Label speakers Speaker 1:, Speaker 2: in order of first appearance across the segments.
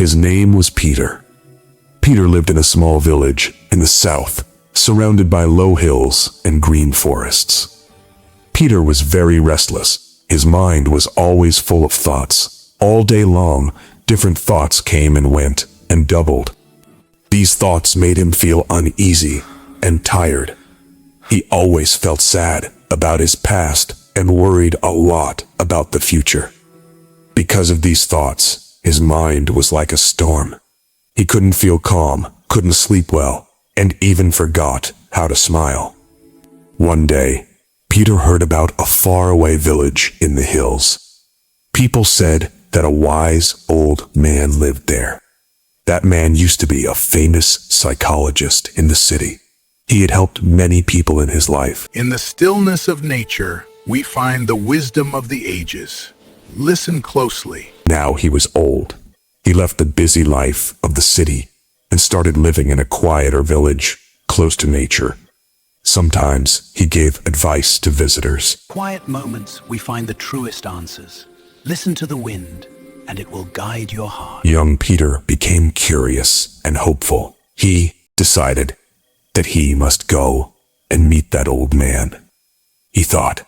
Speaker 1: His name was Peter. Peter lived in a small village in the south, surrounded by low hills and green forests. Peter was very restless. His mind was always full of thoughts. All day long, different thoughts came and went and doubled. These thoughts made him feel uneasy and tired. He always felt sad about his past and worried a lot about the future. Because of these thoughts, his mind was like a storm. He couldn't feel calm, couldn't sleep well, and even forgot how to smile. One day, Peter heard about a faraway village in the hills. People said that a wise old man lived there. That man used to be a famous psychologist in the city. He had helped many people in his life.
Speaker 2: In the stillness of nature, we find the wisdom of the ages. Listen closely.
Speaker 1: Now he was old. He left the busy life of the city and started living in a quieter village, close to nature. Sometimes he gave advice to visitors.
Speaker 3: Quiet moments, we find the truest answers. Listen to the wind, and it will guide your heart.
Speaker 1: Young Peter became curious and hopeful. He decided that he must go and meet that old man. He thought,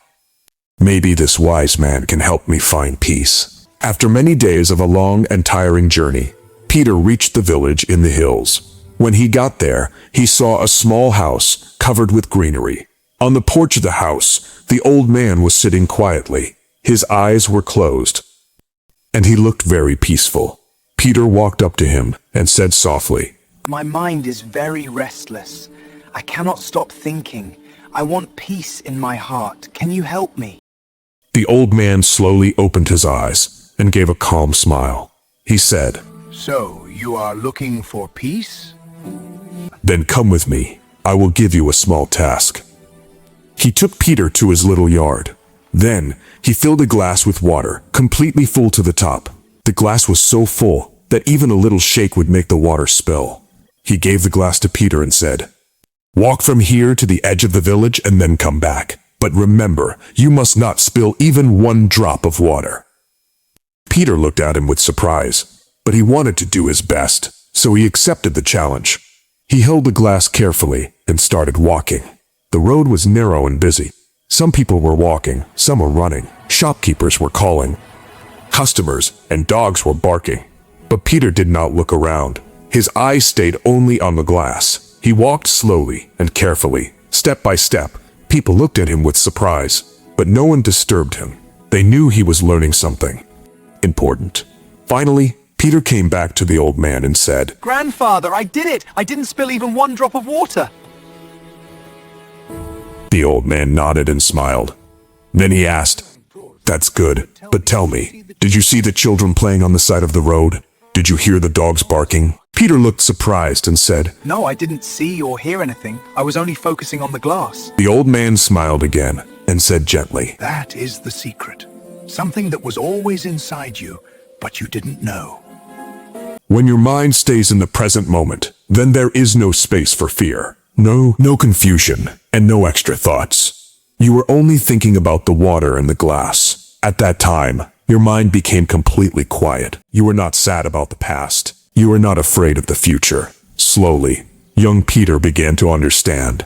Speaker 1: maybe this wise man can help me find peace. After many days of a long and tiring journey, Peter reached the village in the hills. When he got there, he saw a small house covered with greenery. On the porch of the house, the old man was sitting quietly. His eyes were closed, and he looked very peaceful. Peter walked up to him and said softly,
Speaker 4: "My mind is very restless. I cannot stop thinking. I want peace in my heart. Can you help me?"
Speaker 1: The old man slowly opened his eyes and gave a calm smile. He said,
Speaker 2: So, you are looking for peace?
Speaker 1: "Then come with me. I will give you a small task." He took Peter to his little yard. Then, he filled a glass with water, completely full to the top. The glass was so full that even a little shake would make the water spill. He gave the glass to Peter and said, "Walk from here to the edge of the village and then come back. But remember, you must not spill even one drop of water." Peter looked at him with surprise, but he wanted to do his best, so he accepted the challenge. He held the glass carefully and started walking. The road was narrow and busy. Some people were walking, some were running. Shopkeepers were calling. Customers and dogs were barking. But Peter did not look around. His eyes stayed only on the glass. He walked slowly and carefully, step by step. People looked at him with surprise, but no one disturbed him. They knew he was learning something important. Finally, Peter came back to the old man and said,
Speaker 4: "Grandfather, I did it! I didn't spill even one drop of water."
Speaker 1: The old man nodded and smiled. Then he asked, "That's good, but tell me, did you see the children playing on the side of the road? Did you hear the dogs barking?" Peter looked surprised and said,
Speaker 4: "No, I didn't see or hear anything. I was only focusing on the glass."
Speaker 1: The old man smiled again and said gently,
Speaker 2: That is the secret. Something that was always inside you, but you didn't know.
Speaker 1: "When your mind stays in the present moment, then there is no space for fear. No confusion, and no extra thoughts. You were only thinking about the water and the glass. At that time, your mind became completely quiet. You were not sad about the past. You were not afraid of the future." Slowly, young Peter began to understand.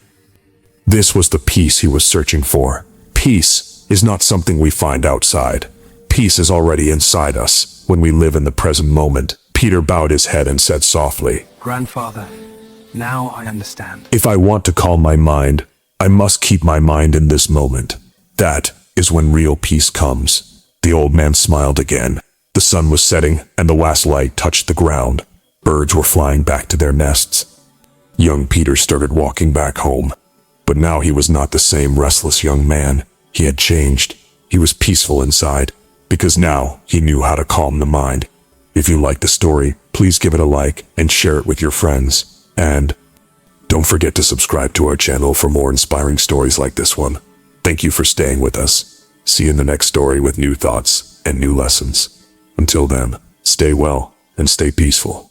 Speaker 1: This was the peace he was searching for. Peace is not something we find outside. Peace is already inside us when we live in the present moment. Peter bowed his head and said softly,
Speaker 4: "Grandfather, now I understand."
Speaker 1: "If I want to calm my mind, I must keep my mind in this moment. That is when real peace comes." The old man smiled again. The sun was setting and the last light touched the ground. Birds were flying back to their nests. Young Peter started walking back home. But now he was not the same restless young man. He had changed. He was peaceful inside, because now he knew how to calm the mind. If you like the story, please give it a like and share it with your friends. And don't forget to subscribe to our channel for more inspiring stories like this one. Thank you for staying with us. See you in the next story with new thoughts and new lessons. Until then, stay well and stay peaceful.